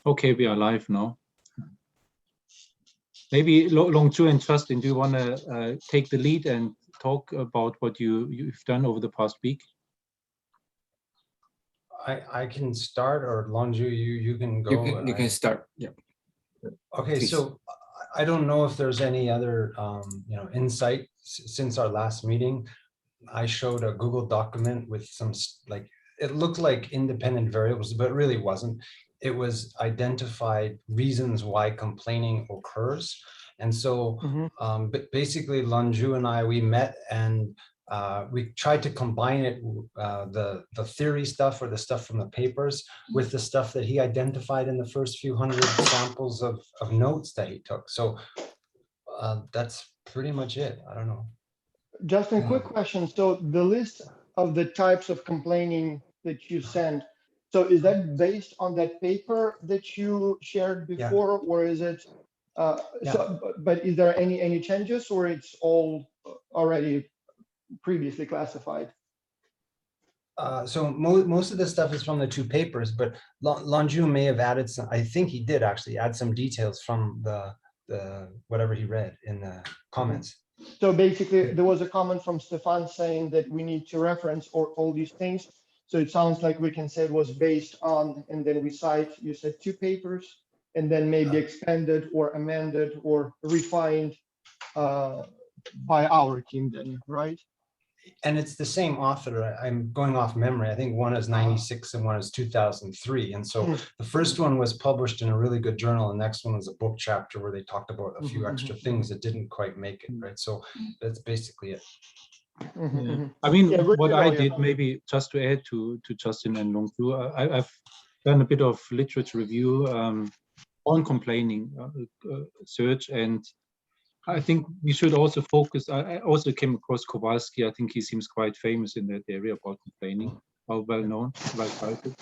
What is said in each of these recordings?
Okay, we are live now. Maybe Longzhu and Justin, do you want to take the lead and talk about what you've done over the past week? I can start, or Longzhu, you can go. You can start. Yeah. Okay, Please. so I don't know if there's any other insight since our last meeting. I showed a Google document with some it looked like independent variables, but it really wasn't. It was identified reasons why complaining occurs. And so but basically Longzhu and we met and we tried to combine it, the theory stuff or the stuff from the papers with the stuff that he identified in the first few hundred samples of notes that he took. So that's pretty much it. I don't know. Justin, quick question. So the list of the types of complaining that you sent, so is that based on that paper that you shared before, or is it, but is there any changes, or it's all already previously classified? So most of the stuff is from the two papers, but Longzhu may have added some. I think he did actually add some details from the whatever he read in the comments. So basically, there was a comment from Stefan saying that we need to reference all these things. So it sounds like we can say it was based on, and then we cite, you said two papers, and then maybe expanded or amended or refined by our team then, right? And it's the same author. I'm going off memory. I think one is 96 and one is 2003. And so the first one was published in a really good journal. The next one was a book chapter where they talked about a few extra things that didn't quite make it, right? So that's basically it. Yeah. I mean, what I did, maybe just to add to Justin and Longzhu, I've done a bit of literature review on complaining search, and I think we should also focus. I also came across Kowalski. I think he seems quite famous in that area about complaining, how well known, well cited.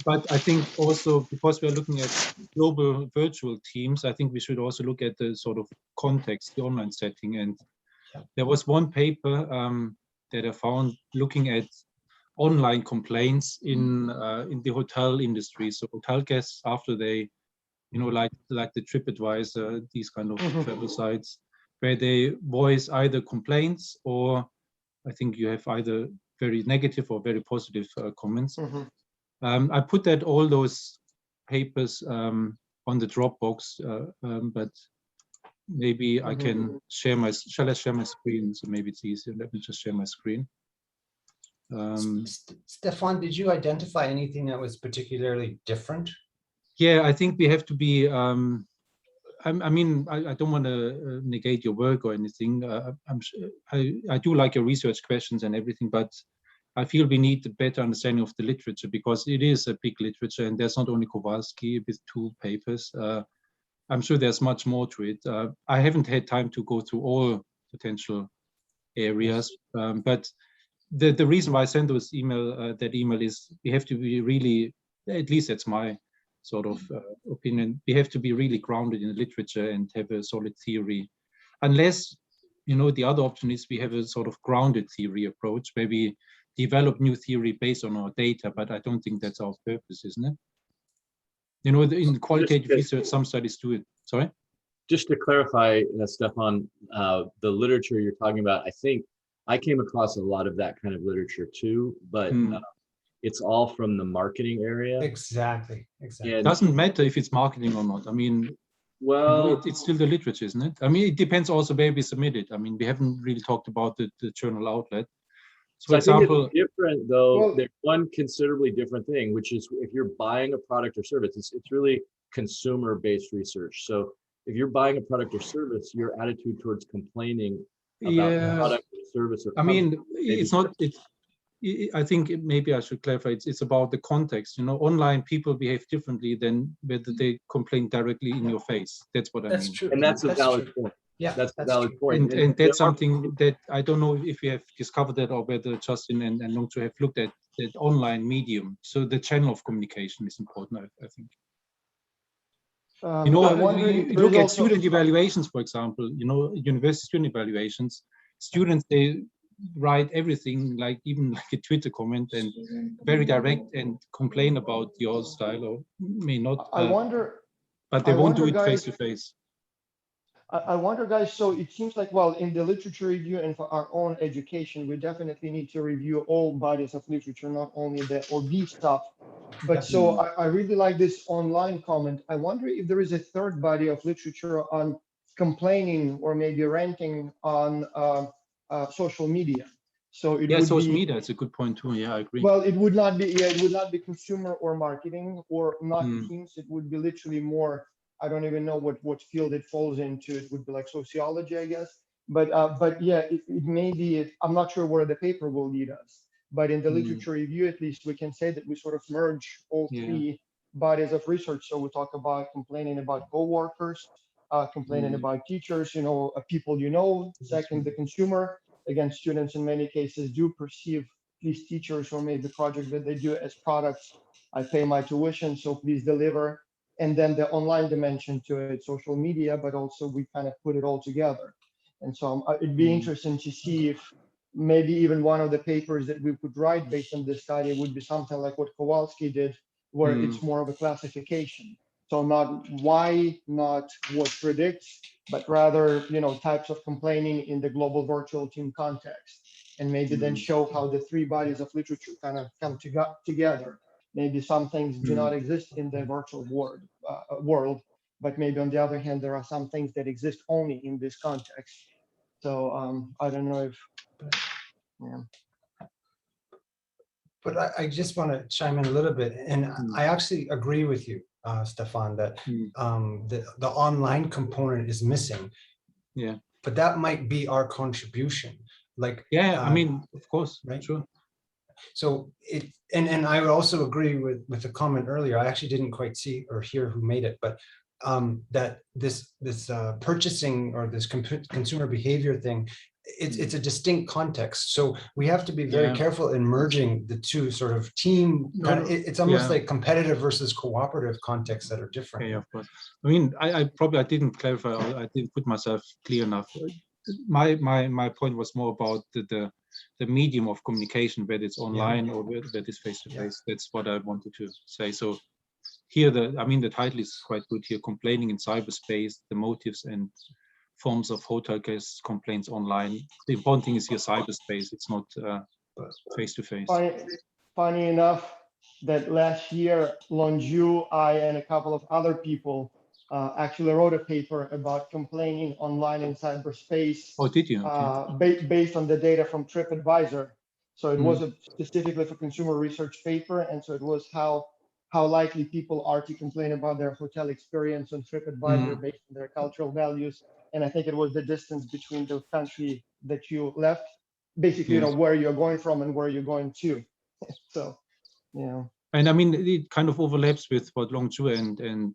But I think also because we're looking at global virtual teams, I think we should also look at the sort of context, the online setting. And there was one paper that I found looking at online complaints in the hotel industry. So hotel guests, after they, like the TripAdvisor, these kind of travel sites, where they voice either complaints or I think you have either very negative or very positive comments. I put all those papers on the Dropbox, but maybe I can share shall I share my screen? So maybe it's easier. Let me just share my screen. Stefan, did you identify anything that was particularly different? Yeah, I think we have to be, I mean, I don't want to negate your work or anything. I do like your research questions and everything, but I feel we need a better understanding of the literature because it is a big literature and there's not only Kowalski with two papers. I'm sure there's much more to it. I haven't had time to go through all potential areas, but the reason why I sent those that email is we have to be really, at least that's my sort of opinion, we have to be really grounded in the literature and have a solid theory. Unless, the other option is we have a sort of grounded theory approach where we develop new theory based on our data, but I don't think that's our purpose, isn't it? In qualitative research, some studies do it. Sorry? Just to clarify, Stefan, the literature you're talking about, I think I came across a lot of that kind of literature too, but it's all from the marketing area. Exactly. It doesn't matter if it's marketing or not. I mean, well, it's still the literature, isn't it? I mean, it depends also where we submit it. I mean, we haven't really talked about the journal outlet. So for example, think it's different though. Well, there's one considerably different thing, which is if you're buying a product or service, it's really consumer-based research. So if you're buying a product or service, your attitude towards complaining about the product or service or it's not. I think maybe I should clarify. It's about the context. Online people behave differently than whether they complain directly in your face. That's what I mean. That's true, and that's a valid point. Yeah, that's a valid point. And that's something that I don't know if we have discovered that or whether Justin and Longzhu have looked at that online medium. So the channel of communication is important, I think. You look at student evaluations, for example, university student evaluations, students, they write everything, like even like a Twitter comment, and very direct and complain about your style, or may not. I wonder, but they I won't do wonder, it guys, face to face. I wonder, guys, so it seems like, well, in the literature review and for our own education, we definitely need to review all bodies of literature, not only the OB stuff. But so I really like this online comment. I wonder if there is a third body of literature on complaining or maybe ranting on social media. So it would social be, media, it's a good point too. Yeah, I agree. well, it would not be, it would not be consumer or marketing or not teams. It would be literally more, I don't even know what field it falls into. It would be like sociology, I guess. But yeah, it may be, I'm not sure where the paper will lead us. But in the literature review, at least we can say that we sort of merge all three bodies of research. So we talk about complaining about coworkers, complaining about teachers, people, second, the consumer. Again, students in many cases do perceive these teachers or maybe projects that they do as products. I pay my tuition, so please deliver. And then the online dimension to it, social media, but also we kind of put it all together. And so it'd be interesting to see if maybe even one of the papers that we could write based on this study would be something like what Kowalski did, where it's more of a classification. So not why, not what predicts, but rather, types of complaining in the global virtual team context. And maybe then show how the three bodies of literature kind of come together. Maybe some things do not exist in the virtual world, but maybe on the other hand, there are some things that exist only in this context. So I don't know if, yeah. But I just want to chime in a little bit, and I actually agree with you, Stefan, that the online component is missing. Yeah. But that might be our contribution. Like, I mean, of course, right? Sure. So and I would also agree with the comment earlier. I actually didn't quite see or hear who made it, but that this purchasing or this consumer behavior thing, it's a distinct context. So we have to be very careful in merging the two sort of team. It's almost like competitive versus cooperative contexts that are different. Yeah, of course. I mean, I didn't clarify, or I didn't put myself clear enough. My point was more about the medium of communication, whether it's online or whether it's face to face. That's what I wanted to say. So here, the title is quite good here: complaining in cyberspace, the motives and forms of hotel guest complaints online. The important thing is here cyberspace. It's not face to face. Funny enough, that last year, Lonju, I, and a couple of other people actually wrote a paper about complaining online in cyberspace. Oh, did you? Okay. Based on the data from TripAdvisor. So it was specifically for consumer research paper, and so it was how likely people are to complain about their hotel experience on TripAdvisor based on their cultural values. And I think it was the distance between the country that you left, basically, where you're going from and where you're going to. So, yeah. And I mean, it kind of overlaps with what Lonju and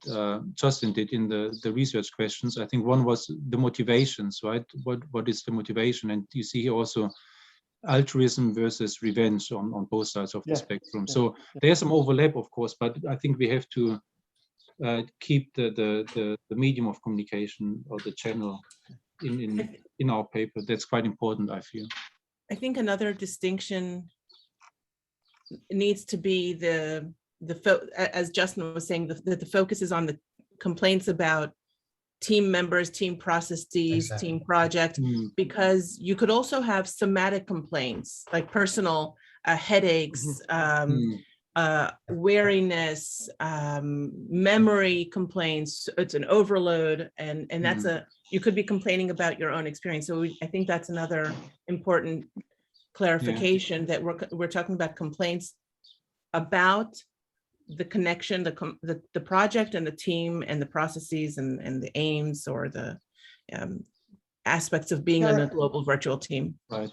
Justin did in the research questions. I think one was the motivations, right? What is the motivation? And you see here also altruism versus revenge on both sides of the spectrum. So there's some overlap, of course, but I think we have to keep the medium of communication or the channel in our paper. That's quite important, I feel. I think another distinction needs to be as Justin was saying, that the focus is on the complaints about team members, team processes, team project, because you could also have somatic complaints like personal headaches, weariness, memory complaints. It's an overload, and that's you could be complaining about your own experience. So I think that's another important clarification, that we're talking about complaints about the connection, the project and the team and the processes and the aims or the aspects of being in a global virtual team. Right.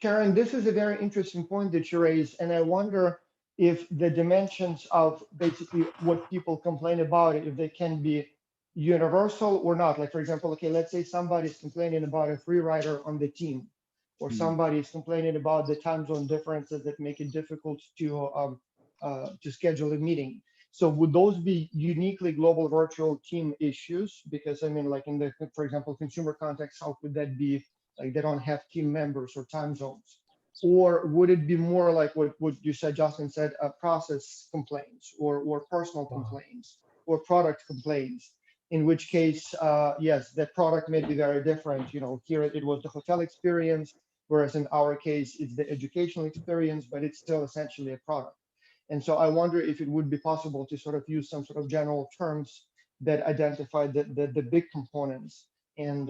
Karen, this is a very interesting point that you raised, and I wonder if the dimensions of basically what people complain about, if they can be universal or not. Like, for example, okay, let's say somebody's complaining about a free rider on the team, or somebody is complaining about the time zone differences that make it difficult to schedule a meeting. So would those be uniquely global virtual team issues? Because I mean, like in the, for example, consumer context, how could that be like they don't have team members or time zones? Or would it be more like what you said, Justin said, process complaints or personal complaints or product complaints? In which case, yes, the product may be very different. You know, here it was the hotel experience, whereas in our case, it's the educational experience, but it's still essentially a product. And so I wonder if it would be possible to sort of use some sort of general terms that identify the big components, and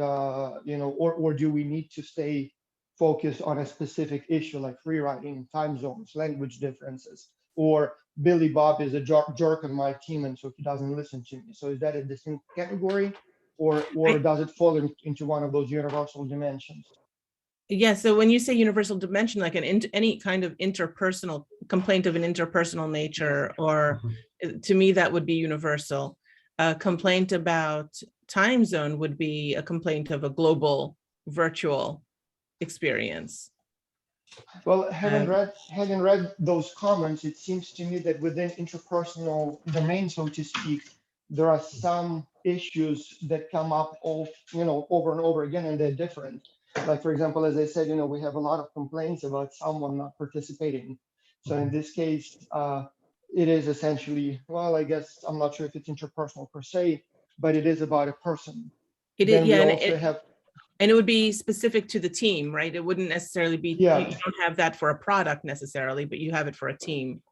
you know, or do we need to stay focused on a specific issue like free riding, time zones, language differences, or Billy Bob is a jerk on my team and so he doesn't listen to me? So is that a distinct category, or does it fall into one of those universal dimensions? Yeah, so when you say universal dimension, like any kind of interpersonal complaint of an interpersonal nature, or to me, that would be universal. A complaint about time zone would be a complaint of a global virtual experience. Well, having read those comments, it seems to me that within interpersonal domain, so to speak, there are some issues that come up over and over again, and they're different. Like, for example, as I said, you know, we have a lot of complaints about someone not participating. So in this case, it is essentially, well, I guess I'm not sure if it's interpersonal per se, but it is about a person. It is, yeah, and it would be specific to the team, right? It wouldn't necessarily be, yeah. You don't have that for a product necessarily, but you have it for a team.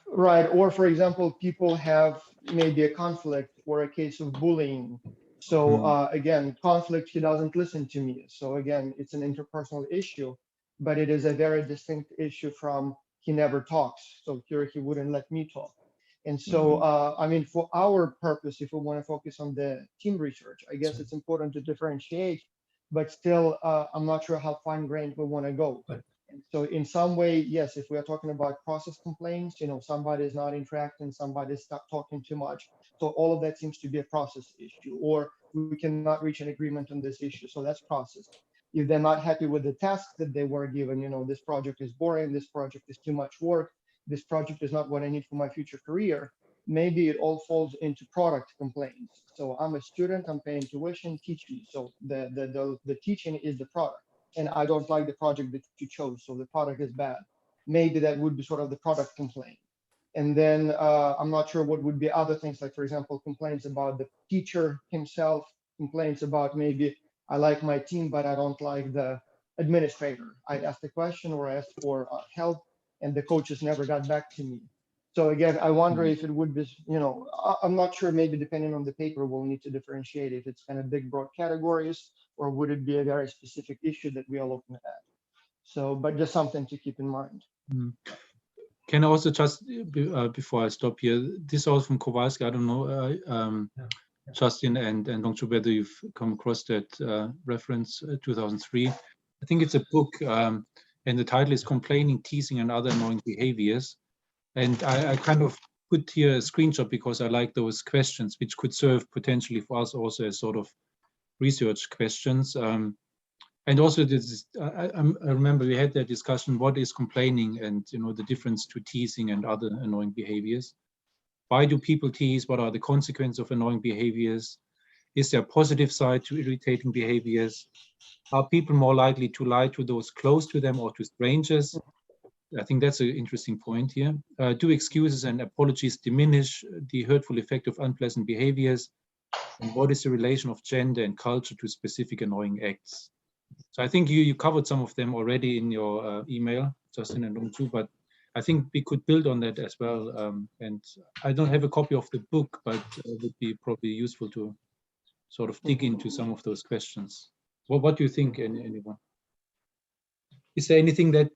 Right, or for example, people have maybe a conflict or a case of bullying. So again, conflict, he doesn't listen to me. So again, it's an interpersonal issue, but it is a very distinct issue from he never talks. So here he wouldn't let me talk. And so, I mean, for our purpose, if we want to focus on the team research, I guess it's important to differentiate, but still, I'm not sure how fine-grained we want to go. And so in some way, yes, if we are talking about process complaints, you know, somebody is not interacting, somebody is stuck talking too much. So all of that seems to be a process issue, or we cannot reach an agreement on this issue. So that's process. If they're not happy with the task that they were given, you know, this project is boring, this project is too much work, this project is not what I need for my future career, maybe it all falls into product complaints. So I'm a student, I'm paying tuition, teach me. So the teaching is the product, and I don't like the project that you chose, so the product is bad. Maybe that would be sort of the product complaint. And then I'm not sure what would be other things, like, for example, complaints about the teacher himself, complaints about maybe I like my team, but I don't like the administrator. I asked a question or I asked for help, and the coaches never got back to me. So again, I wonder if it would be, you know, I'm not sure, maybe depending on the paper, we'll need to differentiate if it's kind of big, broad categories, or would it be a very specific issue that we are looking at? So, but just something to keep in mind. Can I also just, before I stop here, this also from Kowalski, I don't know, Justin and Longchu, whether you've come across that reference, 2003. I think it's a book, and the title is Complaining, Teasing, and Other Annoying Behaviors. And I kind of put here a screenshot because I like those questions, which could serve potentially for us also as sort of research questions. And also, this, I remember we had that discussion, what is complaining, and you know, the difference to teasing and other annoying behaviors. Why do people tease? What are the consequences of annoying behaviors? Is there a positive side to irritating behaviors? Are people more likely to lie to those close to them or to strangers? I think that's an interesting point here. Do excuses and apologies diminish the hurtful effect of unpleasant behaviors? And what is the relation of gender and culture to specific annoying acts? So I think you covered some of them already in your email, Justin and Longchu, but I think we could build on that as well. And I don't have a copy of the book, but it would be probably useful to sort of dig into some of those questions. What do you think, anyone? Is there anything that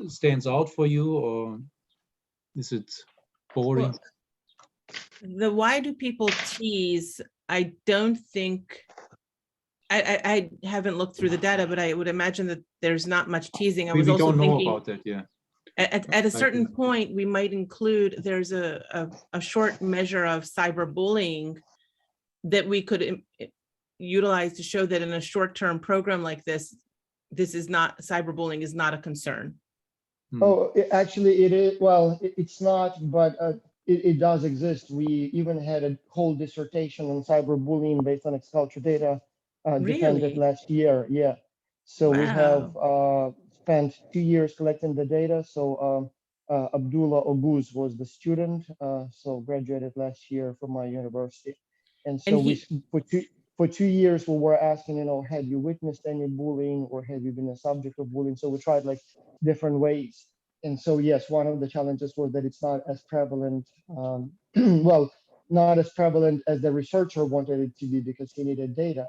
stands out for you, or is it boring? Well, why do people tease? I don't think, I haven't looked through the data, but I would imagine that there's not much teasing. We don't know about that, yeah. At a certain point, we might include, there's a short measure of cyberbullying that we could utilize to show that in a short-term program like this is not, cyberbullying is not a concern. Oh, actually it is, well, it's not, but it does exist. We even had a whole dissertation on cyberbullying based on Xculture data defended last year, yeah. So we have spent 2 years collecting the data. So Abdullah Oguz was the student, so graduated last year from my university. And so for 2 years, we were asking, have you witnessed any bullying or have you been a subject of bullying? So we tried like different ways. And so, yes, one of the challenges was that it's not as prevalent, well, not as prevalent as the researcher wanted it to be because he needed data,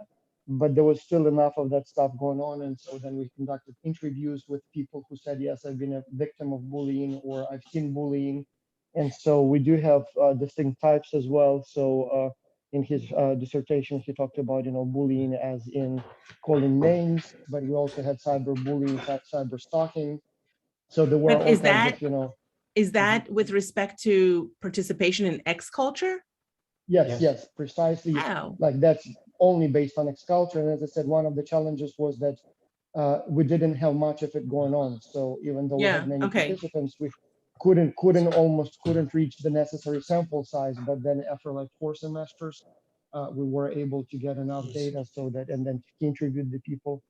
but there was still enough of that stuff going on. And so then we conducted interviews with people who said, yes, I've been a victim of bullying or I've seen bullying. And so we do have distinct types as well. So in his dissertation, he talked about, bullying as in calling names, but we also had cyberbullying, cyber stalking. So there were all kinds of, Is that with respect to participation in X culture? Yes, precisely. Wow. Like that's only based on X culture. And as I said, one of the challenges was that we didn't have much of it going on. So even though we had many participants, we almost couldn't reach the necessary sample size. But then after like 4 semesters, we were able to get enough data so that, and then to contribute the people.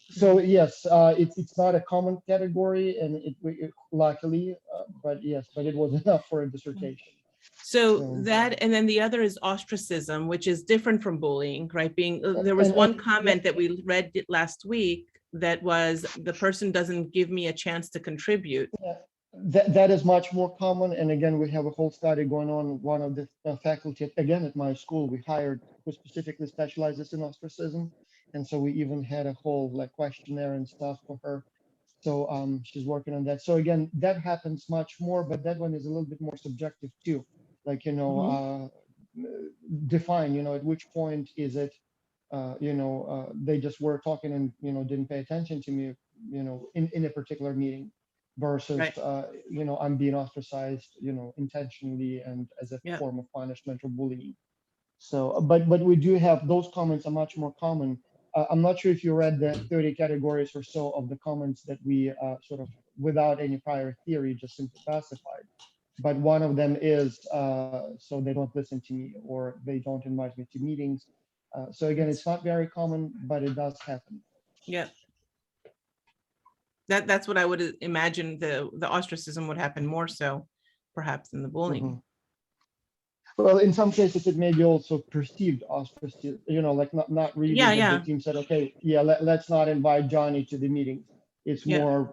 So yes, it's not a common category, and it luckily, but it was enough for a dissertation. So that, and then the other is ostracism, which is different from bullying, right? There was one comment that we read last week that was, the person doesn't give me a chance to contribute. Yeah. That is much more common. And again, we have a whole study going on. One of the faculty, again, at my school, we hired who specifically specializes in ostracism. And so we even had a whole like questionnaire and stuff for her. So she's working on that. So again, that happens much more, but that one is a little bit more subjective too. Like, define, at which point is it, they just were talking and, didn't pay attention to me, in a particular meeting versus, I'm being ostracized, intentionally and as a form of punishment or bullying. So, but we do have, those comments are much more common. I'm not sure if you read the 30 categories or so of the comments that we sort of, without any prior theory, just simply classified. But one of them is, so they don't listen to me or they don't invite me to meetings. So again, it's not very common, but it does happen. Yeah. That's what I would imagine the ostracism would happen more so, perhaps, than the bullying. Mm-hmm. Well, in some cases, it may be also perceived ostracism, like not really. The team said, okay, let's not invite Johnny to the meeting. It's more,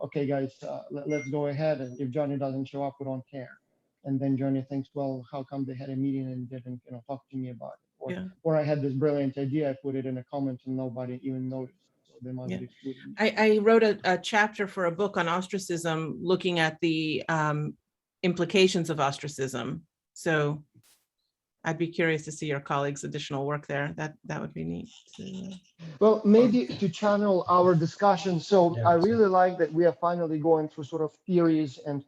okay, guys, let's go ahead. And if Johnny doesn't show up, we don't care. And then Johnny thinks, well, how come they had a meeting and didn't, talk to me about it? Or I had this brilliant idea, I put it in a comment and nobody even noticed. So they must be excluded. I wrote a chapter for a book on ostracism, looking at the implications of ostracism. So I'd be curious to see your colleagues' additional work there. That would be neat. Well, maybe to channel our discussion. So I really like that we are finally going through sort of theories and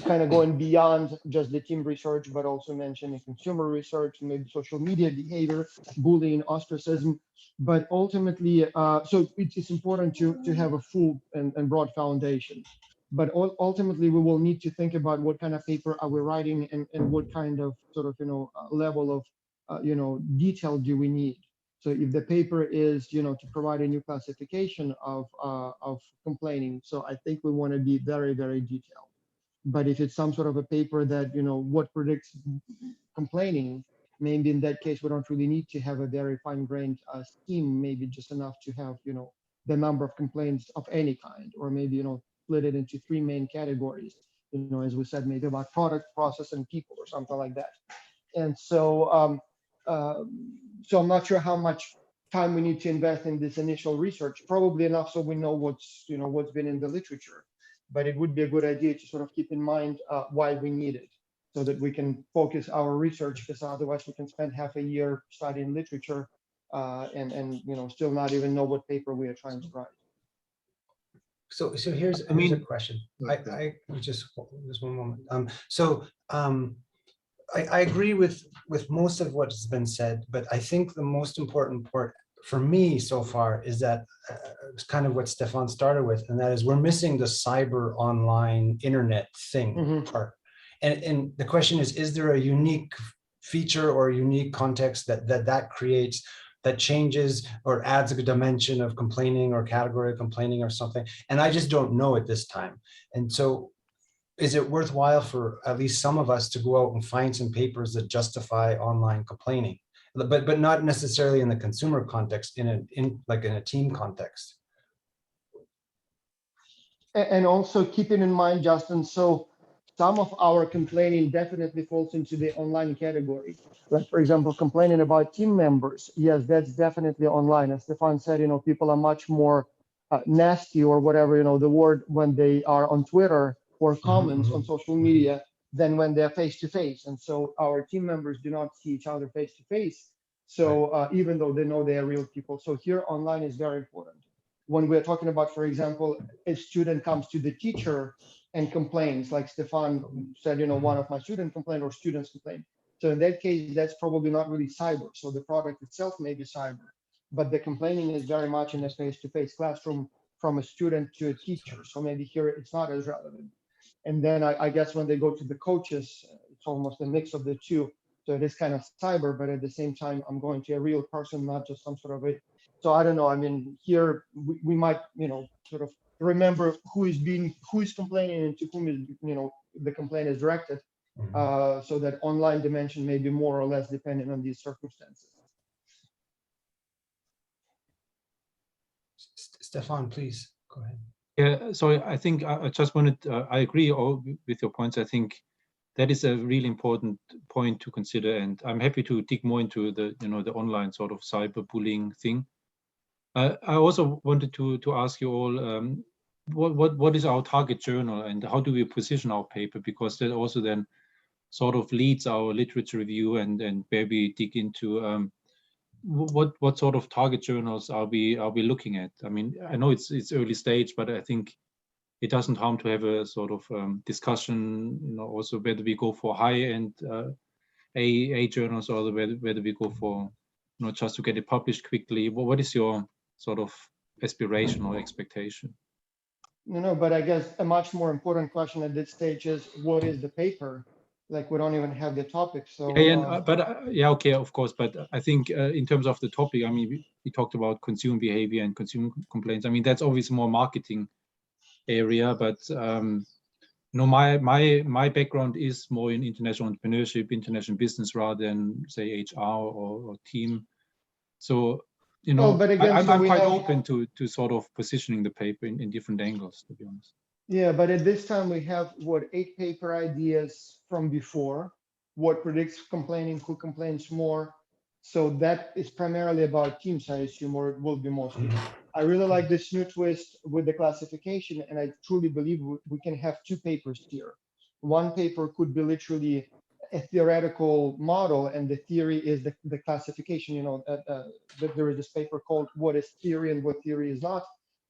kind of going beyond just the team research, but also mentioning consumer research, maybe social media behavior, bullying, ostracism. But ultimately, so it's important to have a full and broad foundation. But ultimately, we will need to think about what kind of paper are we writing and what kind of sort of, level of, detail do we need. So if the paper is, to provide a new classification of complaining, so I think we want to be very, very detailed. But if it's some sort of a paper that, what predicts complaining, maybe in that case, we don't really need to have a very fine-grained scheme, maybe just enough to have, the number of complaints of any kind, or maybe, split it into 3 main categories, as we said, maybe about product, process, and people, or something like that. And so, so I'm not sure how much time we need to invest in this initial research, probably enough so we know what's been in the literature. But it would be a good idea to sort of keep in mind why we need it, so that we can focus our research, because otherwise we can spend half a year studying literature and still not even know what paper we are trying to write. So here's a question. I just one moment. I agree with most of what's been said, but I think the most important part for me so far is that it's kind of what Stefan started with, and that is we're missing the cyber online internet thing part. And the question is there a unique feature or a unique context that creates that changes or adds a dimension of complaining or category of complaining or something. And I just don't know at this time. And so is it worthwhile for at least some of us to go out and find some papers that justify online complaining, but not necessarily in the consumer context, in a team context? And also keeping in mind, Justin, so some of our complaining definitely falls into the online category. Like, for example, complaining about team members. Yes, that's definitely online. As Stefan said, people are much more nasty or whatever, the word, when they are on Twitter or comments on social media than when they're face to face. And so our team members do not see each other face to face. So even though they know they are real people. So here online is very important. When we're talking about, for example, a student comes to the teacher and complains, like Stefan said, one of my students complained or students complain. So in that case, that's probably not really cyber. So the product itself may be cyber, but the complaining is very much in a face-to-face classroom from a student to a teacher. So maybe here it's not as relevant. And then I guess when they go to the coaches, it's almost a mix of the two. So it is kind of cyber, but at the same time, I'm going to a real person, not just some sort of a. So I don't know. I mean, here we might, sort of remember who is complaining and to whom is, the complaint is directed. So that online dimension may be more or less depending on these circumstances. Stefan, please go ahead. Yeah, so I think I just wanted, I agree all with your points. I think that is a really important point to consider, and I'm happy to dig more into the, the online sort of cyberbullying thing. I also wanted to ask you all, what is our target journal and how do we position our paper? Because that also then sort of leads our literature review and where we dig into what sort of target journals are we looking at? I mean, I know it's early stage, but I think it doesn't harm to have a sort of discussion, also whether we go for high-end A journals or whether we go for, just to get it published quickly. What is your sort of aspiration or expectation? No, but I guess a much more important question at this stage is, what is the paper? Like, we don't even have the topic. So yeah, okay, of course, but I think in terms of the topic, I mean, we talked about consumer behavior and consumer complaints. I mean, that's always more marketing area, but my background is more in international entrepreneurship, international business, rather than say HR or team. So but again, I'm quite open to sort of positioning the paper in different angles, to be honest. Yeah, but at this time we have 8 paper ideas from before. What predicts complaining, who complains more. So that is primarily about teams, I assume, or it will be mostly. I really like this new twist with the classification, and I truly believe we can have 2 papers here. One paper could be literally a theoretical model, and the theory is the classification. There is this paper called "What is Theory and What Theory is Not."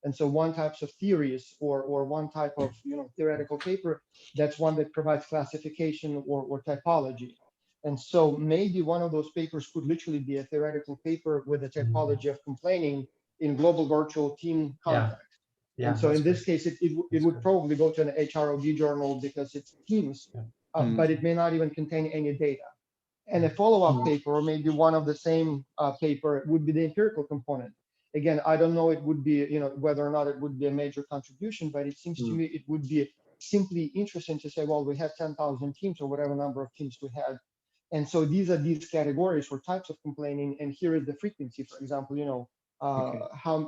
And so one types of theories or one type of theoretical paper, that's one that provides classification or typology. And so maybe one of those papers could literally be a theoretical paper with a typology of complaining in global virtual team context. Yeah. And so in this case, it would probably go to an HROD journal because it's teams, but it may not even contain any data. And a follow-up paper, or maybe one of the same paper, would be the empirical component. Again, I don't know it would be, whether or not it would be a major contribution, but it seems to me it would be simply interesting to say, well, we have 10,000 teams or whatever number of teams we had. And so these are these categories or types of complaining. And here is the frequency, for example,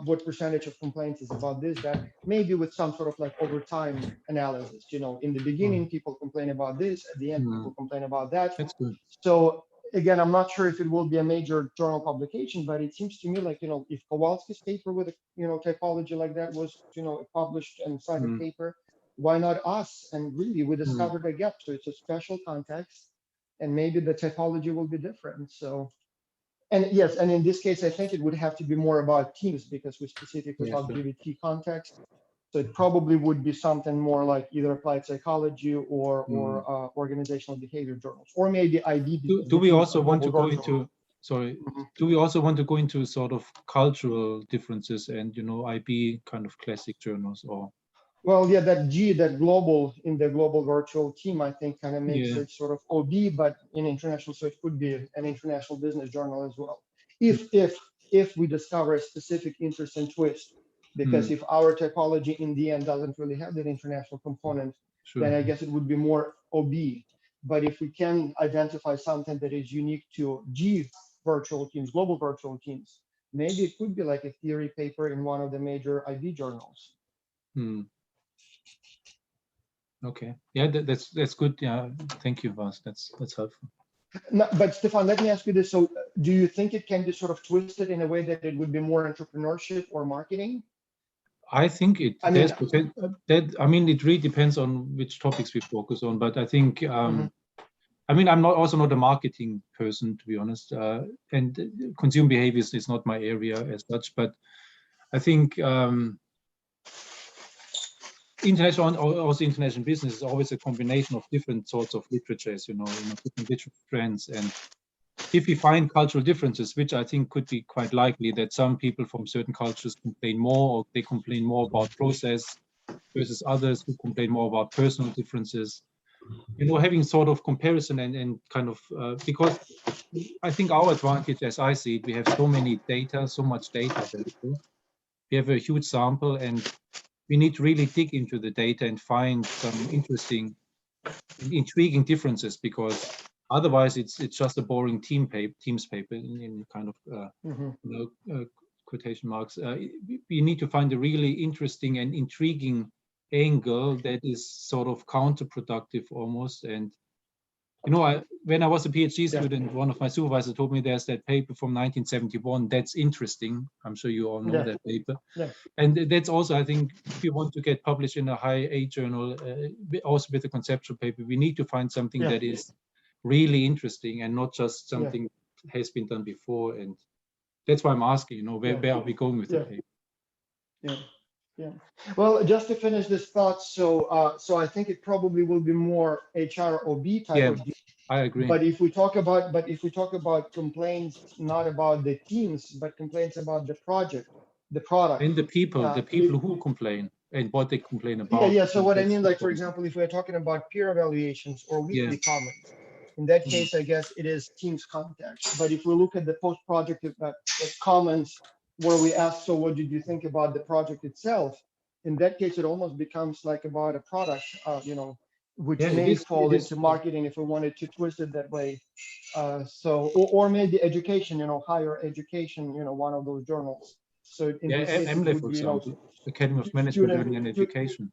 what percentage of complaints is about this, that, maybe with some sort of like over time analysis. In the beginning, people complain about this, at the end, people complain about that. That's good. So again, I'm not sure if it will be a major journal publication, but it seems to me like, if Kowalski's paper with a, typology like that was, published and cited paper, why not us? And really, we discovered a gap. So it's a special context, and maybe the typology will be different. So, and yes, and in this case, I think it would have to be more about teams because we specifically talk GVT context. So it probably would be something more like either applied psychology or organizational behavior journals, or maybe IB. Do we also want to go into, do we also want to go into sort of cultural differences and, IB kind of classic journals, or? Well, yeah, that G, that global, in the global virtual team, I think kind of makes it sort of OB, but in international, so it could be an international business journal as well. If if we discover a specific interesting twist. Because if our typology in the end doesn't really have that international component, Sure. then I guess it would be more OB. But if we can identify something that is unique to G virtual teams, global virtual teams, maybe it could be like a theory paper in one of the major IB journals. Okay. Yeah, that's good. Yeah. Thank you, Vas. That's helpful. No, but Stefan, let me ask you this. So do you think it can be sort of twisted in a way that it would be more entrepreneurship or marketing? I think it I mean, it really depends on which topics we focus on, but I think I mean, I'm also not a marketing person, to be honest, and consumer behaviors is not my area as such, but I think international business is always a combination of different sorts of literatures, different literature trends. And if we find cultural differences, which I think could be quite likely, that some people from certain cultures complain more, or they complain more about process versus others who complain more about personal differences, having sort of comparison and kind of, because I think our advantage, as I see it, we have so many data, so much data available. We have a huge sample, and we need to really dig into the data and find some interesting, intriguing differences, because otherwise it's just a boring teams paper in kind of quotation marks. We need to find a really interesting and intriguing angle that is sort of counterproductive almost. And when I was a PhD student, one of my supervisors told me there's that paper from 1971 that's interesting. I'm sure you all know that paper. And that's also, I think, if you want to get published in a high A journal, also with a conceptual paper, we need to find something that is really interesting and not just something that has been done before. And that's why I'm asking, where are we going with the paper? Yeah. Well, just to finish this thought, so I think it probably will be more HROB type of deal. I agree. But if we talk about complaints, not about the teams, but complaints about the project, the product, and the people who complain and what they complain about. Yeah. So what I mean, like, for example, if we're talking about peer evaluations or weekly comments, in that case, I guess it is teams context. But if we look at the post-project comments, where we ask, so what did you think about the project itself? In that case, it almost becomes like about a product, which may fall into marketing if we wanted to twist it that way. Or maybe education, higher education, one of those journals. So in this case, EMLE, for example, Academy of Management Learning and Education.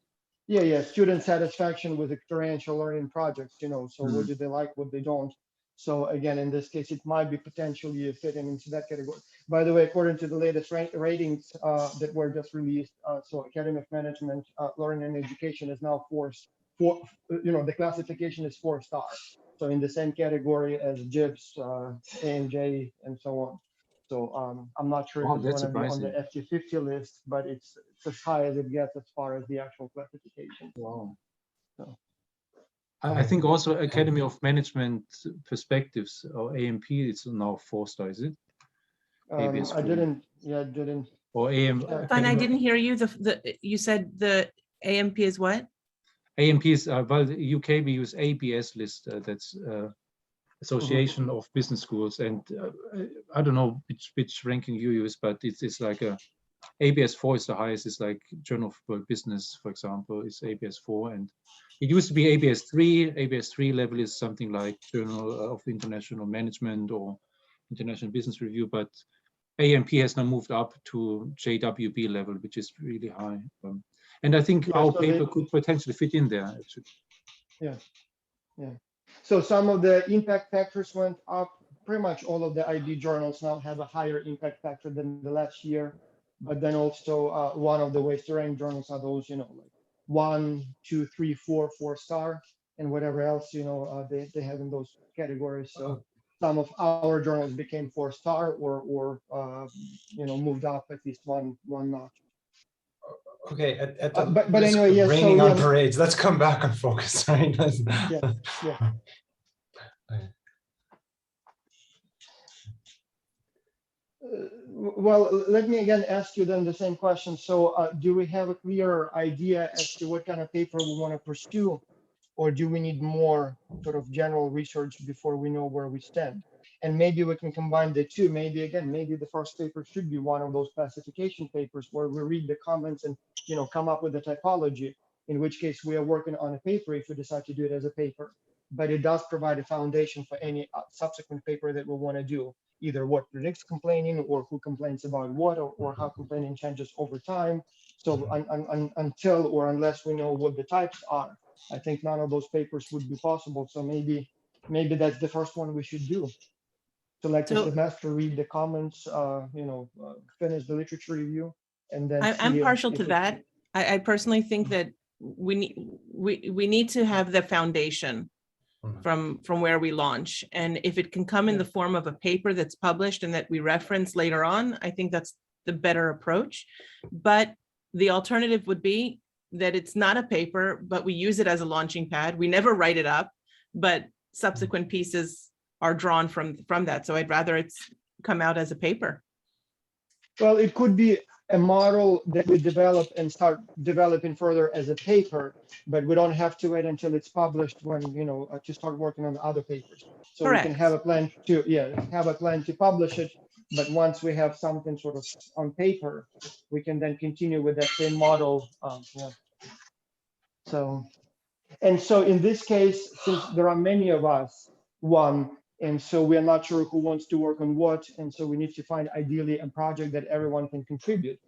Student satisfaction with experiential learning projects, so what do they like, what they don't. So again, in this case, it might be potentially fitting into that category. By the way, according to the latest ratings that were just released, so Academy of Management Learning and Education is now the classification is 4-star. So in the same category as JIBS, ANJ, and so on. So I'm not sure if it's going to be on the FT50 list, but it's as high as it gets as far as the actual classification. Wow. So. I think also Academy of Management Perspectives, or AMP, it's now 4-star, is it? I didn't. Or AM. Fine, I didn't hear you. You said the AMP is what? AMP is, well, the UK, we use ABS list, that's Association of Business Schools. And I don't know which ranking you use, but it's like ABS 4 is the highest. It's like Journal of World Business, for example, is ABS 4. And it used to be ABS 3. ABS 3 level is something like Journal of International Management or International Business Review, but AMP has now moved up to JWB level, which is really high. And I think our paper could potentially fit in there, actually. Yeah. So some of the impact factors went up. Pretty much all of the IB journals now have a higher impact factor than the last year. But then also one of the ways to rank journals are those, like 1, 2, 3, 4, 4-star, and whatever else, they have in those categories. So some of our journals became 4-star or moved up at least one notch. Okay, at the but anyway, yes. Raining on parades. Let's come back and focus. Right? Yeah. Well, let me again ask you then the same question. So do we have a clear idea as to what kind of paper we want to pursue, or do we need more sort of general research before we know where we stand? and maybe we can combine the two. Maybe again, maybe the first paper should be one of those classification papers where we read the comments and come up with a typology, in which case we are working on a paper if we decide to do it as a paper. But it does provide a foundation for any subsequent paper that we want to do, either what predicts complaining or who complains about what, or how complaining changes over time. So until or unless we know what the types are, I think none of those papers would be possible. So maybe that's the first one we should do. Select a semester, read the comments, finish the literature review, and then I'm partial to that. I personally think that we need to have the foundation from where we launch, and if it can come in the form of a paper that's published and that we reference later on, I think that's the better approach. But the alternative would be that it's not a paper, but we use it as a launching pad. We never write it up, but subsequent pieces are drawn from that. So I'd rather it's come out as a paper. Well, it could be a model that we develop and start developing further as a paper, but we don't have to wait until it's published when, to start working on the other papers. So Correct. We can have a plan to publish it, but once we have something sort of on paper, we can then continue with that same model. So in this case, since there are many of us, and so we are not sure who wants to work on what, and so we need to find ideally a project that everyone can contribute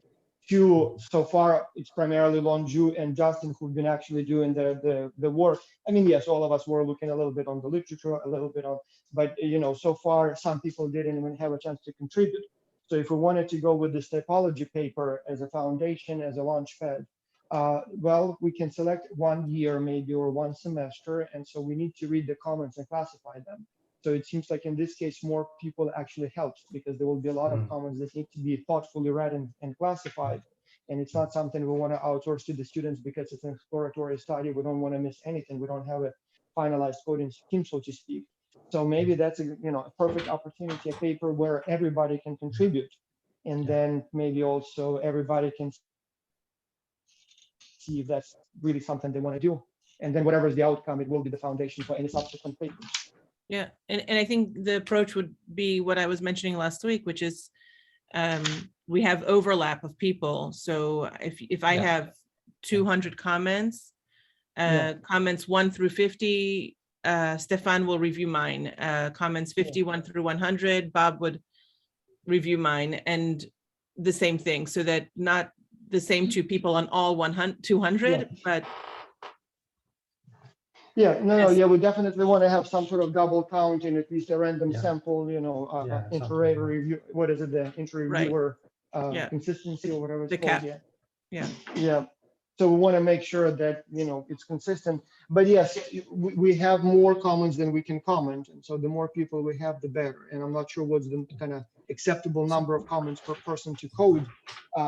to. So far, it's primarily Lonju and Justin who've been actually doing the work. I mean, yes, all of us were looking a little bit on the literature, a little bit on, but so far some people didn't even have a chance to contribute. So if we wanted to go with this typology paper as a foundation, as a launch pad, well, we can select 1 year maybe or 1 semester, and so we need to read the comments and classify them. So it seems like in this case, more people actually helps, because there will be a lot of comments that need to be thoughtfully read and classified. And it's not something we want to outsource to the students because it's an exploratory study. We don't want to miss anything. We don't have a finalized coding scheme, so to speak. So maybe that's a perfect opportunity, a paper where everybody can contribute. And then maybe also everybody can see if that's really something they want to do. And then whatever is the outcome, it will be the foundation for any subsequent papers. Yeah, and I think the approach would be what I was mentioning last week, which is we have overlap of people. So if I have 200 comments, comments 1 through 50, Stefan will review mine. Comments 51 through 100, Bob would review mine, and the same thing, so that not the same 2 people on all 200, but we definitely want to have some sort of double count and at least a random sample, inter-rater review. What is it? The inter-reviewer consistency or whatever it's called. Yeah. So we want to make sure that, it's consistent. But yes, we have more comments than we can comment. And so the more people we have, the better. And I'm not sure what's the kind of acceptable number of comments per person to code.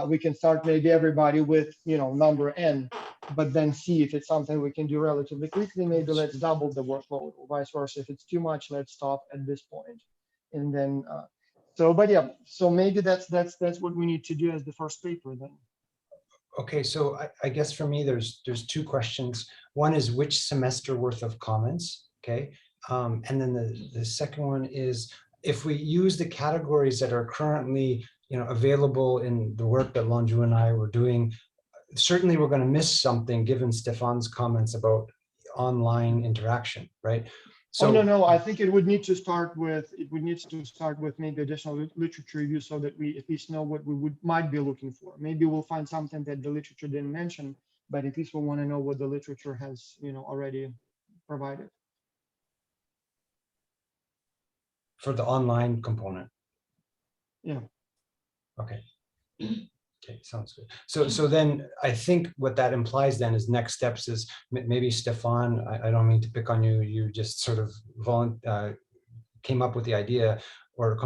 We can start maybe everybody with, number N, but then see if it's something we can do relatively quickly. Maybe let's double the workload, or vice versa. If it's too much, let's stop at this point. And then, so maybe that's what we need to do as the first paper then. Okay, so I guess for me, there's 2 questions. One is which semester worth of comments, okay? And then the second one is, if we use the categories that are currently available in the work that Lonju and I were doing, certainly we're going to miss something given Stefan's comments about online interaction, right? So no, I think it would need to start with maybe additional literature review, so that we at least know what we might be looking for. Maybe we'll find something that the literature didn't mention, but at least we want to know what the literature has already provided. For the online component. Yeah. Okay. Okay, sounds good. So then I think what that implies then is next steps is maybe Stefan, I don't mean to pick on you, you just sort of came up with the idea or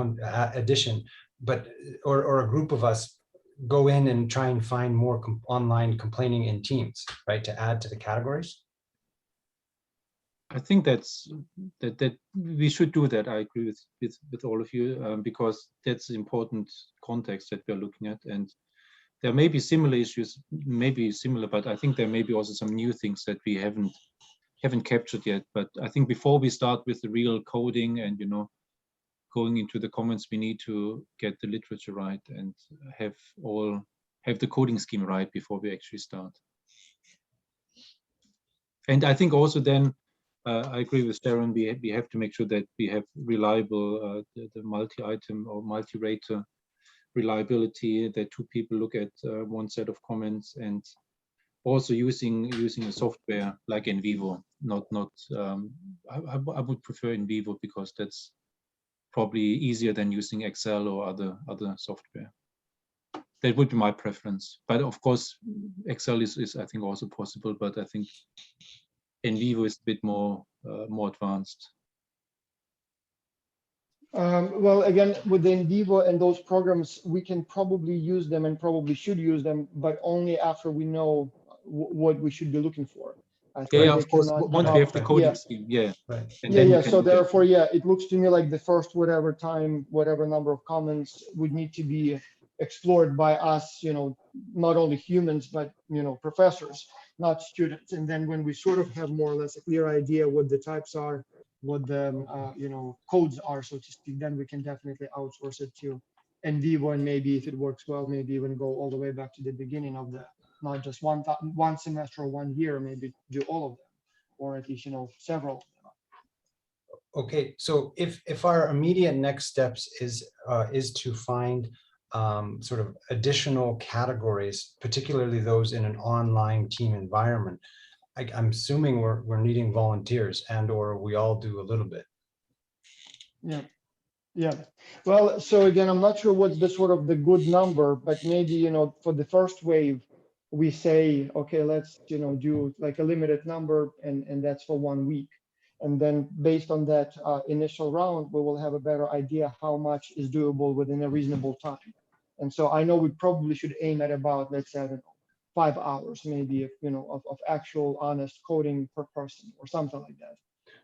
addition, but or a group of us go in and try and find more online complaining in teams, right, to add to the categories. I think that we should do that. I agree with all of you, because that's important context that we're looking at, and there may be similar issues, but I think there may be also some new things that we haven't captured yet. But I think before we start with the real coding and going into the comments, we need to get the literature right and have the coding scheme right before we actually start. And I think also then, I agree with Sharon, we have to make sure that we have reliable, the multi-item or multi-rater reliability, that two people look at one set of comments, and also using a software like NVivo. I would prefer NVivo because that's probably easier than using Excel or other software. That would be my preference. But of course, Excel is I think also possible, but I think NVivo is a bit more advanced. Well, again, with the NVivo and those programs, we can probably use them and probably should use them, but only after we know what we should be looking for. Yeah, of course. Once we have the coding scheme, yeah. Right. Yeah. So therefore, yeah, it looks to me like the first whatever number of comments would need to be explored by us, not only humans, but, professors, not students. And then when we sort of have more or less a clear idea what the types are, what the, codes are, so to speak, then we can definitely outsource it to NVivo. And maybe if it works well, maybe even go all the way back to the beginning of not just one semester or 1 year, maybe do all of them, or at least, several. Okay, so if our immediate next steps is to find sort of additional categories, particularly those in an online team environment, I'm assuming we're needing volunteers, or we all do a little bit. Yeah. Well, so again, I'm not sure what's the sort of the good number, but maybe, for the first wave, we say, okay, let's, do like a limited number, and that's for 1 week. And then based on that initial round, we will have a better idea how much is doable within a reasonable time. And so I know we probably should aim at about, let's say, I don't know, 5 hours, maybe, of actual honest coding per person or something like that.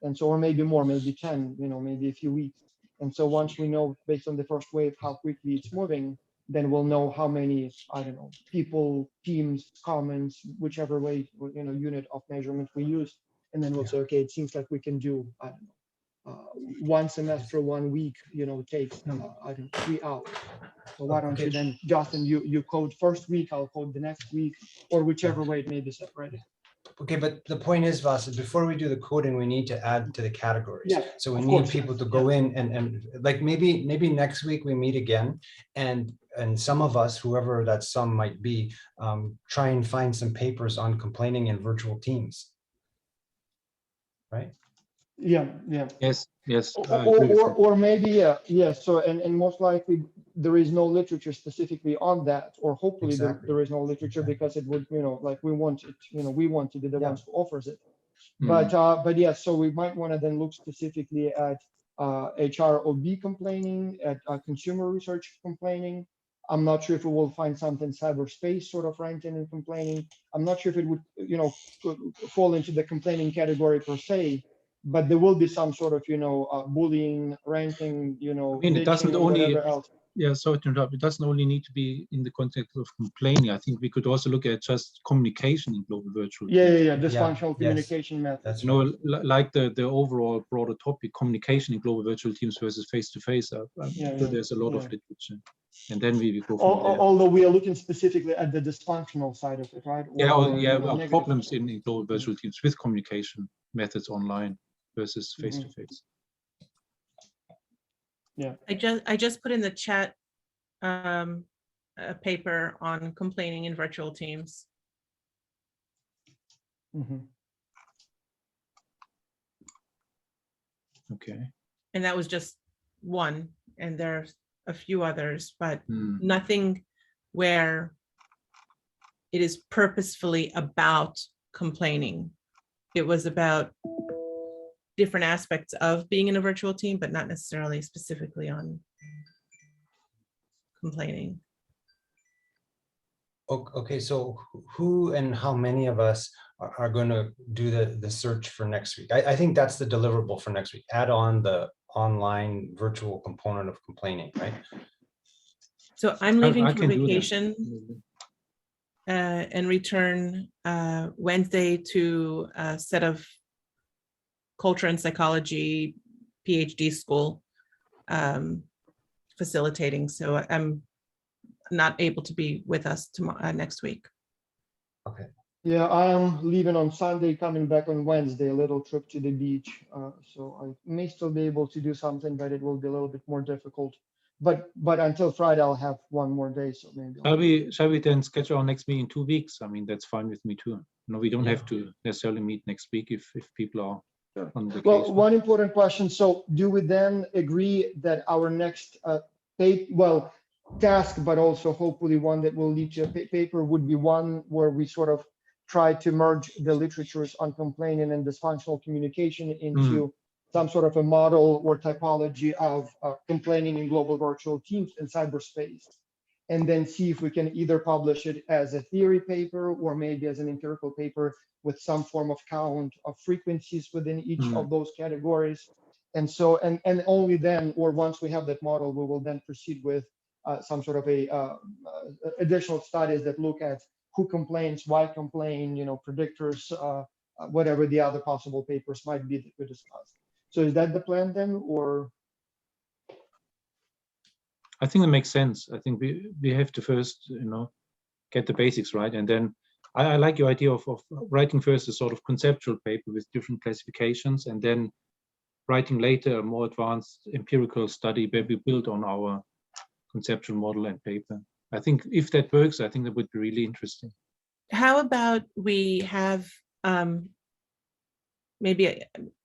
And so, or maybe more, maybe 10, maybe a few weeks. And so once we know based on the first wave how quickly it's moving, then we'll know how many, I don't know, people, teams, comments, whichever way, unit of measurement we use. And then we'll say, okay, it seems like we can do, I don't know, 1 semester, 1 week, takes, I don't know, 3 hours. So why don't you then, Justin, you code first week, I'll code the next week, or whichever way it may be separated. Okay, but the point is, Vasa, before we do the coding, we need to add to the categories. Yeah, so we need people to go in and like maybe next week we meet again, and some of us, whoever that some might be, try and find some papers on complaining in virtual teams. Right? Yeah. Yes. Or maybe, so, and most likely there is no literature specifically on that, or hopefully there is no literature, because it would, like we want it, we want to be the ones who offers it. But yeah, so we might want to then look specifically at HROB complaining, at consumer research complaining. I'm not sure if we will find something cyberspace sort of ranking and complaining. I'm not sure if it would, fall into the complaining category per se, but there will be some sort of, bullying, ranking, it doesn't only, else. Yeah, sorry to interrupt. It doesn't only need to be in the context of complaining. I think we could also look at just communication in global virtual. Yeah. Dysfunctional communication methods. That's like the overall broader topic, communication in global virtual teams versus face-to-face. There's a lot of literature. And then we go from there. Although we are looking specifically at the dysfunctional side of it, right? Problems in global virtual teams with communication methods online versus face-to-face. Yeah. I just put in the chat a paper on complaining in virtual teams. Okay. And that was just one, and there's a few others, but nothing where it is purposefully about complaining. It was about different aspects of being in a virtual team, but not necessarily specifically on complaining. Okay, so who and how many of us are going to do the search for next week? I think that's the deliverable for next week. Add on the online virtual component of complaining, right? So I'm leaving for vacation and return Wednesday to a set of culture and psychology PhD school. facilitating. So I'm not able to be with us tomorrow, next week. Okay. Yeah, I'm leaving on Sunday, coming back on Wednesday, a little trip to the beach. So I may still be able to do something, but it will be a little bit more difficult. But until Friday, I'll have one more day, so maybe. Shall we then schedule our next meeting in 2 weeks? I mean, that's fine with me too. No, we don't Yeah. have to necessarily meet next week if people are on vacation. Well, one important question. So do we then agree that our next task, but also hopefully one that will lead to a paper would be one where we sort of try to merge the literatures on complaining and dysfunctional communication into some sort of a model or typology of complaining in global virtual teams in cyberspace, and then see if we can either publish it as a theory paper or maybe as an empirical paper with some form of count of frequencies within each of those categories. And so, and only then, or once we have that model, we will then proceed with some sort of additional studies that look at who complains, why complain, predictors, whatever the other possible papers might be that we discussed. So is that the plan then, or? I think it makes sense. I think we have to first, get the basics right, and then I like your idea of writing first a sort of conceptual paper with different classifications, and then writing later a more advanced empirical study where we build on our conceptual model and paper. I think if that works, I think that would be really interesting. How about we have maybe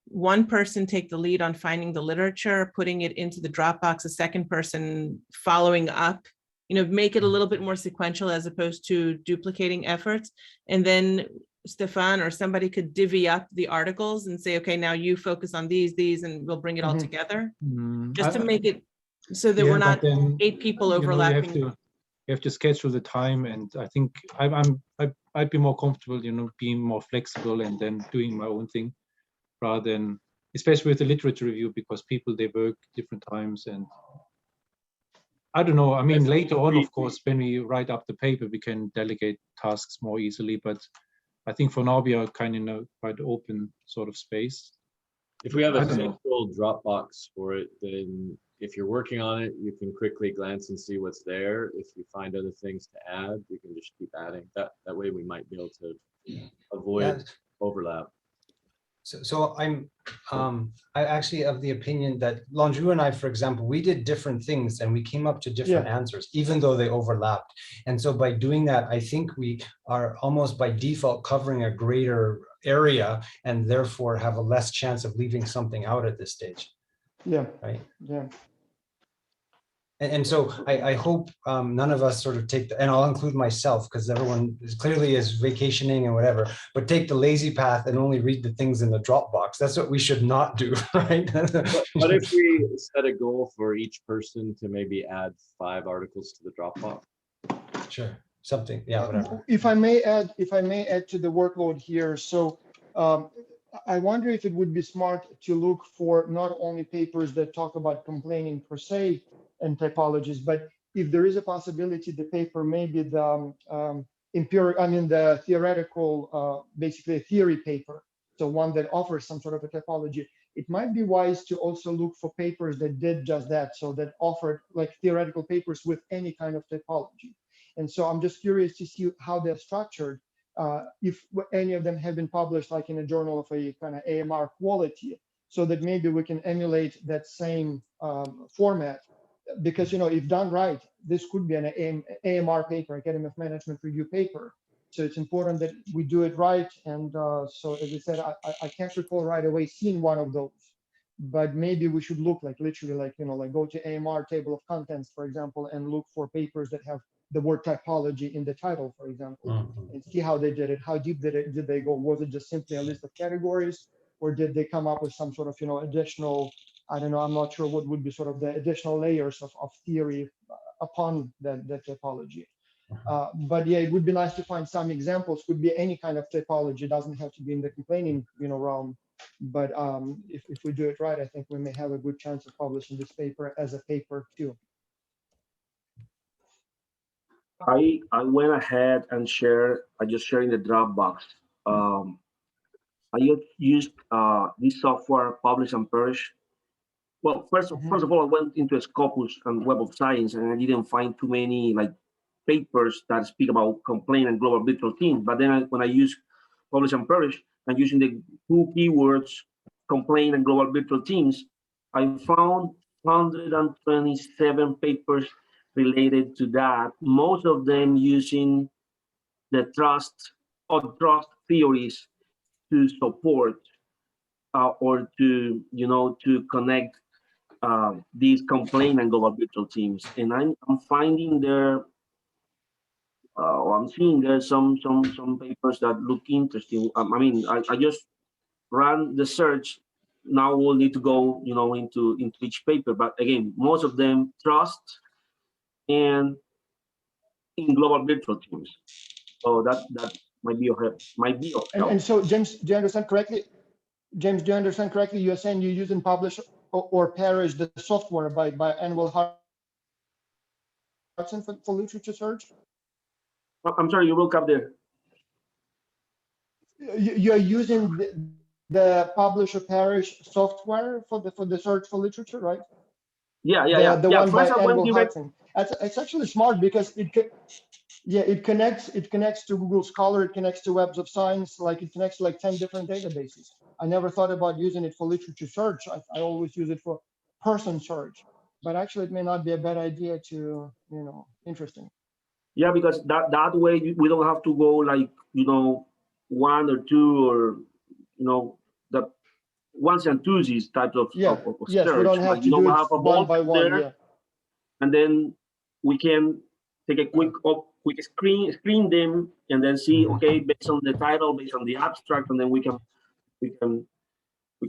one person take the lead on finding the literature, putting it into the Dropbox, a second person following up, make it a little bit more sequential as opposed to duplicating efforts. And then Stefan or somebody could divvy up the articles and say, okay, now you focus on these, and we'll bring it all together. Just to make it so that we're not 8 people overlapping. You have to schedule the time, and I think I'd be more comfortable, being more flexible and then doing my own thing, rather than, especially with the literature review, because people, they work different times, and I don't know. I mean, later on, of course, when we write up the paper, we can delegate tasks more easily, but I think for now we are kind of in a quite open sort of space. If we have a central Dropbox for it, then if you're working on it, you can quickly glance and see what's there. If you find other things to add, you can just keep adding. That way we might be able to avoid overlap. So I'm actually of the opinion that Lonju and I, for example, we did different things and we came up to different answers, even though they overlapped. And so by doing that, I think we are almost by default covering a greater area and therefore have a less chance of leaving something out at this stage. Yeah. Right. Yeah. And so I hope none of us sort of take and I'll include myself because everyone clearly is vacationing and whatever, but take the lazy path and only read the things in the Dropbox. That's what we should not do, right? What if we set a goal for each person to maybe add 5 articles to the Dropbox? Sure, something, yeah, whatever. If I may add to the workload here, so I wonder if it would be smart to look for not only papers that talk about complaining per se and typologies, but if there is a possibility the paper maybe the the theoretical, basically a theory paper, so one that offers some sort of a typology, it might be wise to also look for papers that did just that, so that offered like theoretical papers with any kind of typology. And so I'm just curious to see how they're structured, if any of them have been published like in a journal of a kind of AMR quality, so that maybe we can emulate that same format. Because, if done right, this could be an AMR paper, Academy of Management Review paper. So it's important that we do it right. And so, as I said, I can't recall right away seeing one of those, but maybe we should look literally go to AMR table of contents, for example, and look for papers that have the word typology in the title, for example, and see how they did it. How deep did they go? Was it just simply a list of categories, or did they come up with some sort of, additional, I don't know, I'm not sure what would be sort of the additional layers of theory upon that typology. But yeah, it would be nice to find some examples. Could be any kind of typology. It doesn't have to be in the complaining, realm. But if we do it right, I think we may have a good chance of publishing this paper as a paper too. I went ahead and I just shared in the Dropbox. I used this software, Publish and Perish. Well, first of all, I went into Scopus and Web of Science, and I didn't find too many like papers that speak about complaint and global virtual teams. But then when I use publish and perish, and using the two keywords, complaint and global virtual teams, I found 127 papers related to that. Most of them using the trust theories to support or to connect these complaint and global virtual teams. And I'm finding there, I'm seeing there some papers that look interesting. I mean, I just ran the search. Now we'll need to go, into each paper. But again, most of them trust and in global virtual teams. So that might be of help. And so, James, do you understand correctly? James, do you understand correctly? You're saying you use and publish or perish the software by Anvil Hudson for literature search? I'm sorry, you broke up there. You're using the publish or perish software for the search for literature, right? Yeah. The one by First, I went Anvil direct. Hudson. It's actually smart because it connects to Google Scholar, it connects to Webs of Science, like it connects to like 10 different databases. I never thought about using it for literature search. I always use it for person search, but actually it may not be a bad idea to, interesting. Yeah, because that way we don't have to go like, one or two or, the ones and twosies type of Yes, search. we don't have to do it one by one. There, yeah. And then we can take a quick screen them and then see, okay, based on the title, based on the abstract, and then we can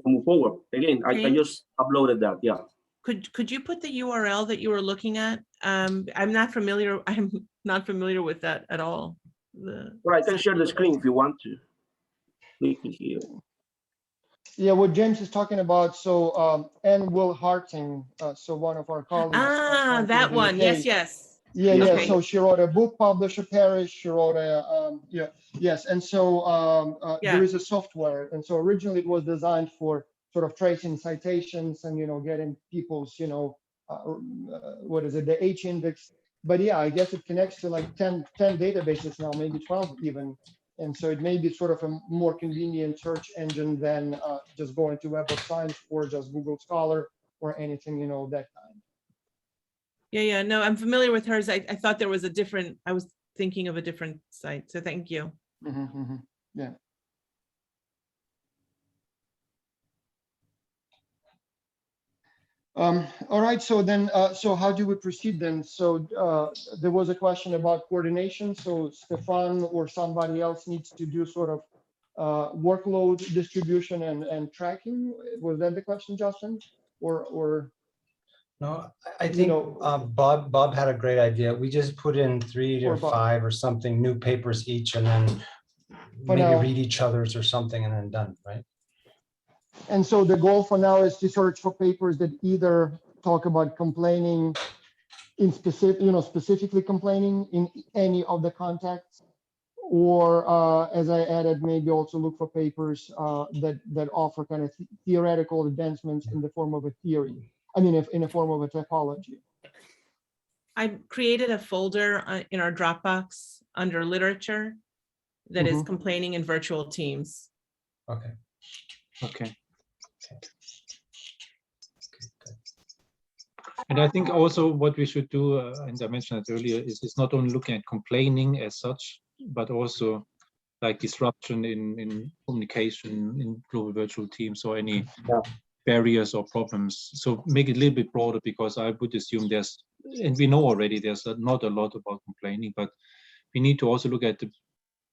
move forward. Again, I just uploaded that. Yeah. Could you put the URL that you were looking at? I'm not familiar with that at all. Well, I can share the screen if you want to. Click here. Yeah, what James is talking about. So Anvil Hudson, so one of our colleagues. That one. Yes. Yeah. Okay. So she wrote a book, Publish or Perish. She wrote yes. And so there is a software. And so originally it was designed for sort of tracing citations and, getting people's, what is it, the H index. But yeah, I guess it connects to like 10 databases now, maybe 12 even. And so it may be sort of a more convenient search engine than just going to Web of Science or just Google Scholar or anything, that kind. Yeah. No, I'm familiar with hers. I thought there was I was thinking of a different site. So thank you. Yeah. All right, so then, so how do we proceed then? So there was a question about coordination. So Stefan or somebody else needs to do sort of workload distribution and tracking. Was that the question, Justin? Or no, I think Bob had a great idea. We just put in 3 to 5 or something new papers each, and then maybe read each other's or something, and then done, right? And so the goal for now is to search for papers that either talk about complaining in specifically complaining in any of the contexts, or as I added, maybe also look for papers that offer kind of theoretical advancements in the form of a theory. I mean, in the form of a typology. I created a folder in our Dropbox under literature that is complaining in virtual teams. Okay. And I think also what we should do, and I mentioned it earlier, is not only looking at complaining as such, but also like disruption in communication in global virtual teams or any barriers or problems. So make it a little bit broader, because I would assume and we know already there's not a lot about complaining, but we need to also look at the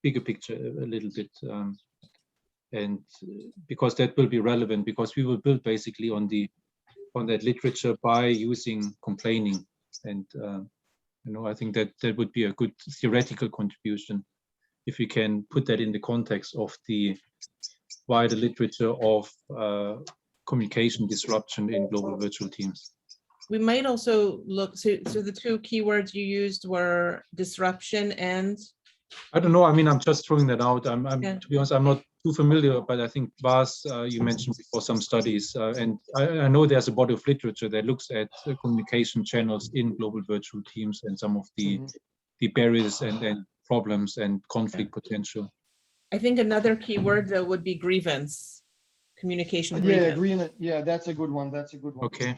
bigger picture a little bit. And because that will be relevant, because we will build basically on that literature by using complaining. And I think that would be a good theoretical contribution if we can put that in the context of the wider literature of communication disruption in global virtual teams. We might also look, so the two keywords you used were disruption and? I don't know. I mean, I'm just throwing that out. To be honest, I'm not too familiar, but I think Bas, you mentioned before some studies, and I know there's a body of literature that looks at communication channels in global virtual teams and some of the barriers and problems and conflict potential. I think another key word though would be grievance, communication Yeah, grievance. agreement. Yeah, that's a good one. That's a good one. Okay.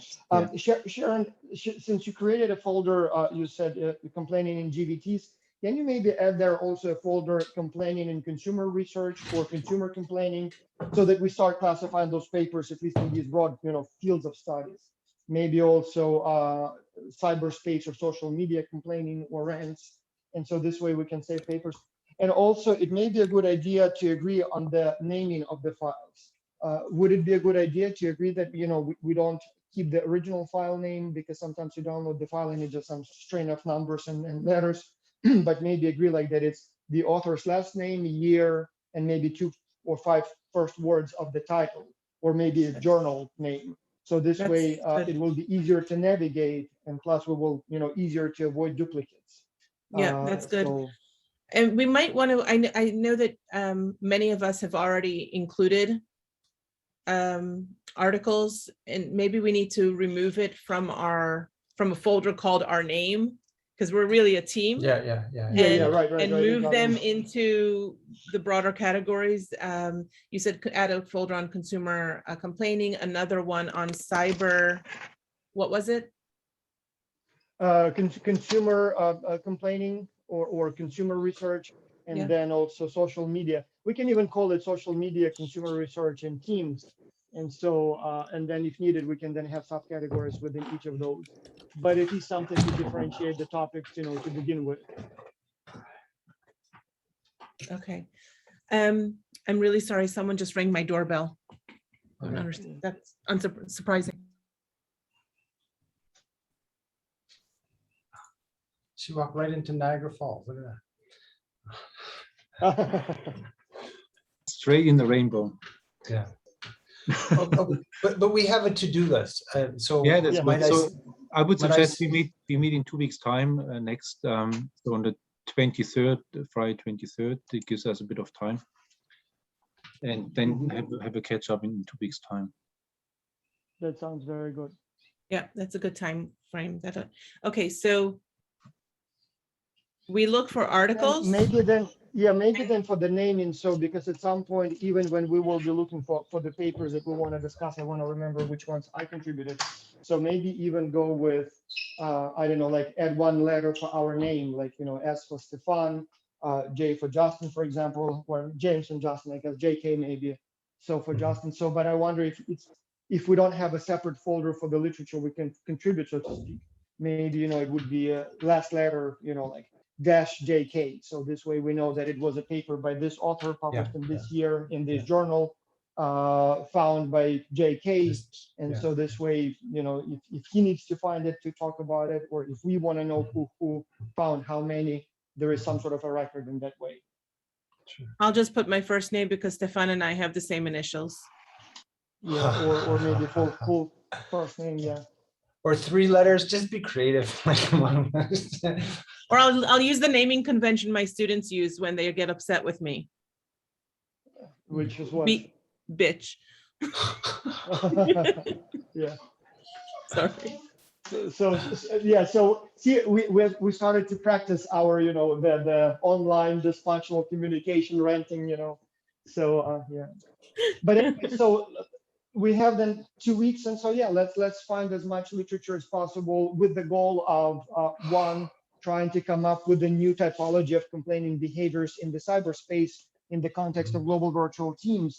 Sharon, since you created a folder, you said complaining in GVTs. Can you maybe add there also a folder complaining in consumer research or consumer complaining, so that we start classifying those papers at least in these broad, fields of studies? Maybe also cyberspace or social media complaining or rants, and so this way we can save papers. And also, it may be a good idea to agree on the naming of the files. Would it be a good idea to agree that we don't keep the original file name, because sometimes you download the file and it's just some string of numbers and letters, but maybe agree like that it's the author's last name, year, and maybe 2 or 5 first words of the title, or maybe a journal name. So this way it will be easier to navigate, and plus we will, easier to avoid duplicates. Yeah, that's good. So, and we might want to, I know that many of us have already included articles, and maybe we need to remove it from a folder called our name, because we're really a team. right. And move them into the broader categories. You said add a folder on consumer complaining, another one on cyber. What was it? Consumer complaining or consumer research, and then also social media. We can even call it social media consumer research in teams. And so, and then if needed, we can then have subcategories within each of those. But it is something to differentiate the topics, to begin with. Okay. I'm really sorry. Someone just rang my doorbell. I don't understand. That's unsurprising. She walked right into Niagara Falls. Look at that. Straight in the rainbow. Yeah. But we have a to-do list. So yeah, that's might good. So I would suggest I we meet in 2 weeks' time next. So on the 23rd, Friday 23rd, it gives us a bit of time, and then have a catch up in 2 weeks' time. That sounds very good. Yeah, that's a good time frame. Okay, so we look for articles. Maybe then for the naming. So because at some point, even when we will be looking for the papers that we want to discuss, I want to remember which ones I contributed. So maybe even go with, I don't know, like add one letter for our name, like, S for Stefan, J for Justin, for example, or James and Justin, I guess JK maybe. So for Justin. So, but I wonder if we don't have a separate folder for the literature we can contribute, so to speak. Maybe, it would be a last letter, like -JK. So this way we know that it was a paper by this author published in this year in this journal, found by JK. And so this way, if he needs to find it to talk about it, or if we want to know who found how many, there is some sort of a record in that way. I'll just put my first name because Stefan and I have the same initials. Yeah, or maybe full first name, yeah. Or 3 letters, just be creative. Or I'll use the naming convention my students use when they get upset with me. Which is what? Bitch. Yeah. Sorry. So see, we started to practice our, the online dysfunctional communication ranting, So yeah. But anyway, so we have then 2 weeks, and so yeah, let's find as much literature as possible with the goal of one, trying to come up with a new typology of complaining behaviors in the cyberspace in the context of global virtual teams,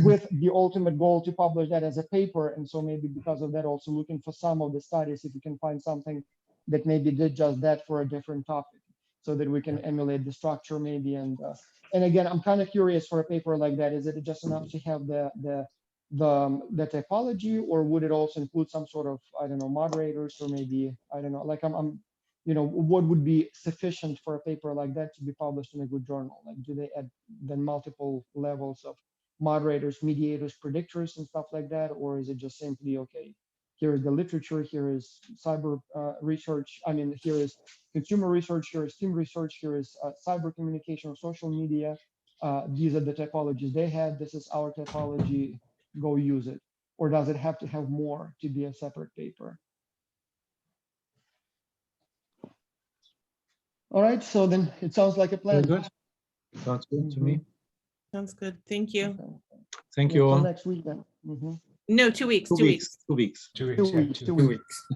with the ultimate goal to publish that as a paper. And so maybe because of that, also looking for some of the studies, if you can find something that maybe did just that for a different topic, so that we can emulate the structure maybe. And again, I'm kind of curious for a paper like that, is it just enough to have the typology, or would it also include some sort of, I don't know, moderators, or maybe, I don't know, like I'm what would be sufficient for a paper like that to be published in a good journal? Like, do they add then multiple levels of moderators, mediators, predictors, and stuff like that? Or is it just simply, okay, here is the literature, here is cyber research, here is consumer research, here is team research, here is cyber communication or social media, these are the typologies they had, this is our typology, go use it? Or does it have to have more to be a separate paper? All right, so then it sounds like a Very plan. good. Sounds good to me. Sounds good. Thank you. Okay. Thank Yeah, you till all. next week then. Mhm. No, 2 weeks, 2 weeks. 2 weeks. 2 weeks. 2 yeah, weeks, 2 2 weeks. weeks.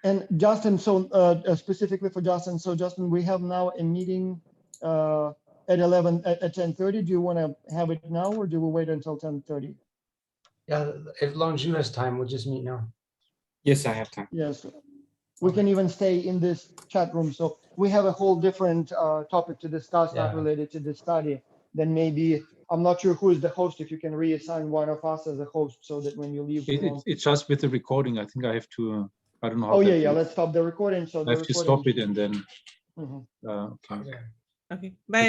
And Justin, so specifically for Justin, so Justin, we have now a meeting at 10:30. Do you want to have it now or do we wait until 10:30? Yeah, as long as you have time, we'll just meet now. Yes, I have time. Yes, we can even stay in this chat room. So we have a whole different topic to discuss, not Yeah. related to this study. Then maybe, I'm not sure who is the host, if you can reassign one of us as a host so that when you leave. we won't- It's just with the recording. I think I have to, I don't know how. Oh, that yeah, works. let's stop the recording. So I the have to stop recording. it and then, Mhm. okay. Okay, bye.